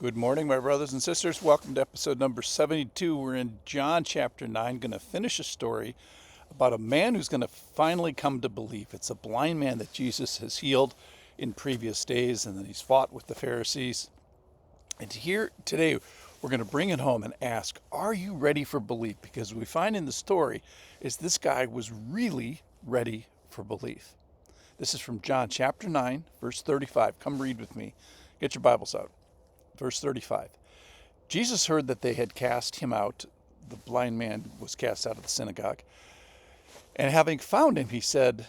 Good morning, my brothers and sisters. Welcome to episode number 72. We're in John chapter 9, going to finish a story about a man who's going to finally come to believe. It's a blind man that Jesus has healed in previous days, and then he's fought with the Pharisees. And here today, we're going to bring it home and ask, are you ready for belief? Because what we find in the story is this guy was really ready for belief. This is from John chapter 9, verse 35. Come read with me. Get your Bibles out. Verse 35. Jesus heard that they had cast him out. The blind man was cast out of the synagogue. And having found him, he said,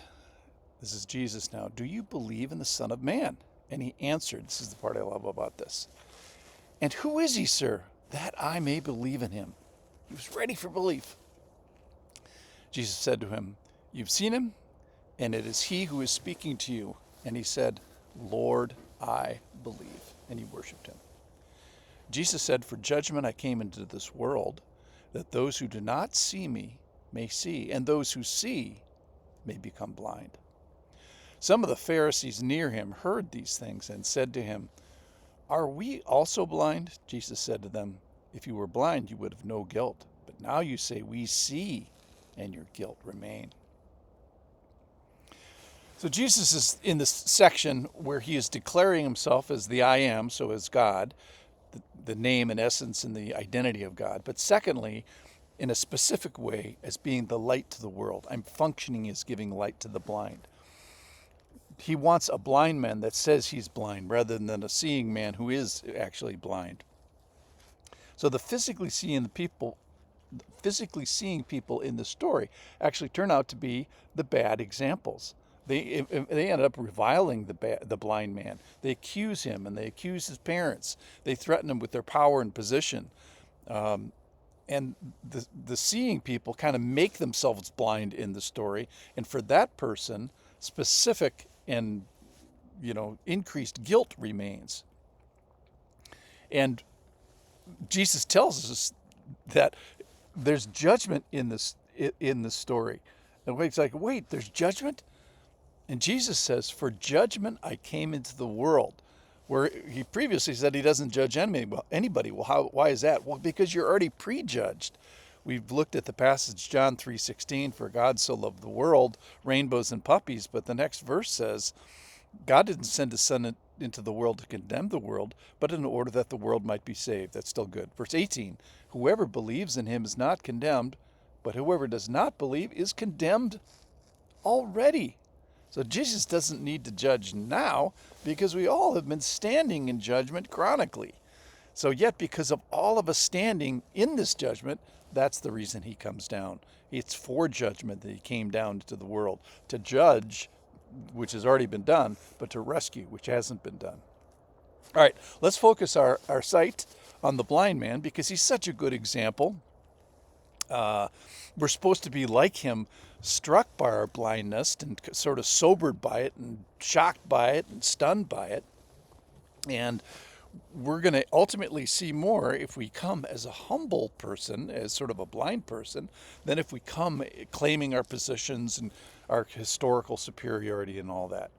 this is Jesus now, do you believe in the Son of Man? And he answered, this is the part I love about this. And who is he, sir, that I may believe in him? He was ready for belief. Jesus said to him, you've seen him, and it is he who is speaking to you. And he said, Lord, I believe. And he worshiped him. Jesus said, for judgment I came into this world, that those who do not see me may see, and those who see may become blind. Some of the Pharisees near him heard these things and said to him, are we also blind? Jesus said to them, if you were blind, you would have no guilt. But now you say, we see, and your guilt remain. So Jesus is in this section where he is declaring himself as the I am, so as God, the name and essence and the identity of God. But secondly, in a specific way, as being the light to the world. I'm functioning as giving light to the blind. He wants a blind man that says he's blind rather than a seeing man who is actually blind. So the physically seeing people in the story actually turn out to be the bad examples. They end up reviling the blind man. They accuse him, and they accuse his parents. They threaten him with their power and position. And the seeing people kind of make themselves blind in the story. And for that person, specific and increased guilt remains. And Jesus tells us that there's judgment in this story. And it's like, wait, there's judgment? And Jesus says, for judgment I came into the world, where he previously said he doesn't judge anybody. Well, why is that? Well, because you're already prejudged. We've looked at the passage, John 3:16, for God so loved the world, rainbows and puppies. But the next verse says, God didn't send his son into the world to condemn the world, but in order that the world might be saved. That's still good. Verse 18, whoever believes in him is not condemned, but whoever does not believe is condemned already. So Jesus doesn't need to judge now because we all have been standing in judgment chronically. So yet because of all of us standing in this judgment, that's the reason he comes down. It's for judgment that he came down into the world, to judge, which has already been done, but to rescue, which hasn't been done. All right, let's focus our sight on the blind man because he's such a good example. We're supposed to be like him, struck by our blindness and sort of sobered by it and shocked by it and stunned by it. And we're going to ultimately see more if we come as a humble person, as sort of a blind person, than if we come claiming our positions and our historical superiority and all that.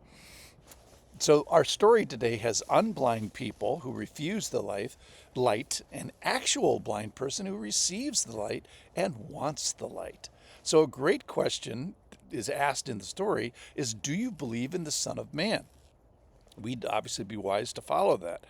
So our story today has unblind people who refuse the light, an actual blind person who receives the light and wants the light. So a great question is asked in the story is, do you believe in the Son of Man? We'd obviously be wise to follow that.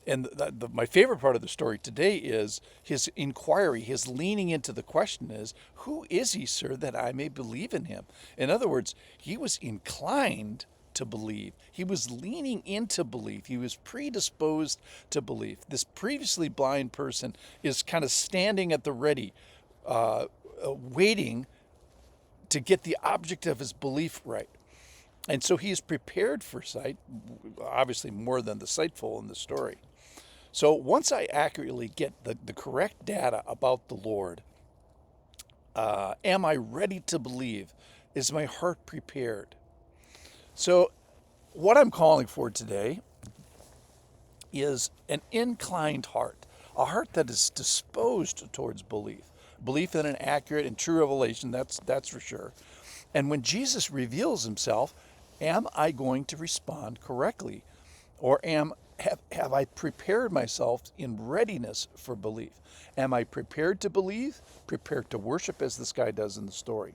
And my favorite part of the story today is his inquiry, his leaning into the question is, who is he, sir, that I may believe in him? In other words, he was inclined to believe. He was leaning into belief. He was predisposed to belief. This previously blind person is kind of standing at the ready, waiting to get the object of his belief right. And so he is prepared for sight, obviously more than the sightful in the story. So once I accurately get the correct data about the Lord, am I ready to believe? Is my heart prepared? So what I'm calling for today is an inclined heart, a heart that is disposed towards belief in an accurate and true revelation, that's for sure. And when Jesus reveals himself, am I going to respond correctly? Or am have I prepared myself in readiness for belief? Am I prepared to believe, prepared to worship as this guy does in the story?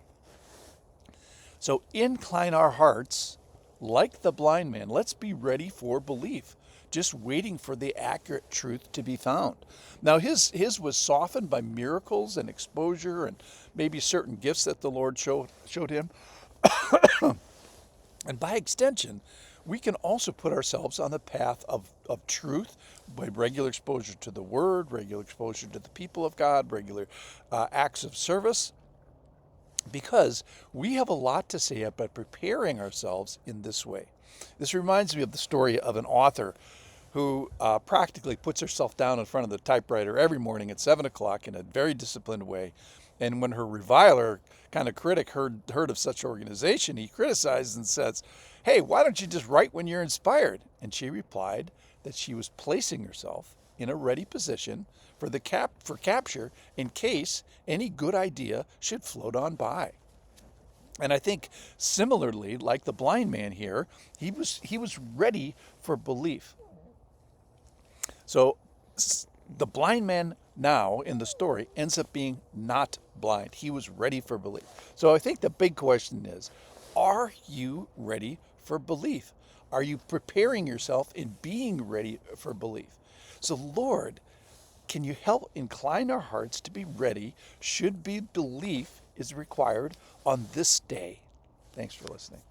So incline our hearts like the blind man. Let's be ready for belief, just waiting for the accurate truth to be found. Now his was softened by miracles and exposure and maybe certain gifts that the Lord showed him. And by extension, we can also put ourselves on the path of truth by regular exposure to the Word, regular exposure to the people of God, regular acts of service, because we have a lot to say about preparing ourselves in this way. This reminds me of the story of an author who practically puts herself down in front of the typewriter every morning at 7 o'clock in a very disciplined way. And when her reviler, kind of critic, heard of such organization, he criticized and says, "Hey, why don't you just write when you're inspired?" And she replied that she was placing herself in a ready position for capture in case any good idea should float on by. And I think similarly, like the blind man here, he was ready for belief. So the blind man now in the story ends up being not blind. He was ready for belief. So I think the big question is, are you ready for belief? Are you preparing yourself in being ready for belief? So Lord, can you help incline our hearts to be ready should be belief is required on this day? Thanks for listening.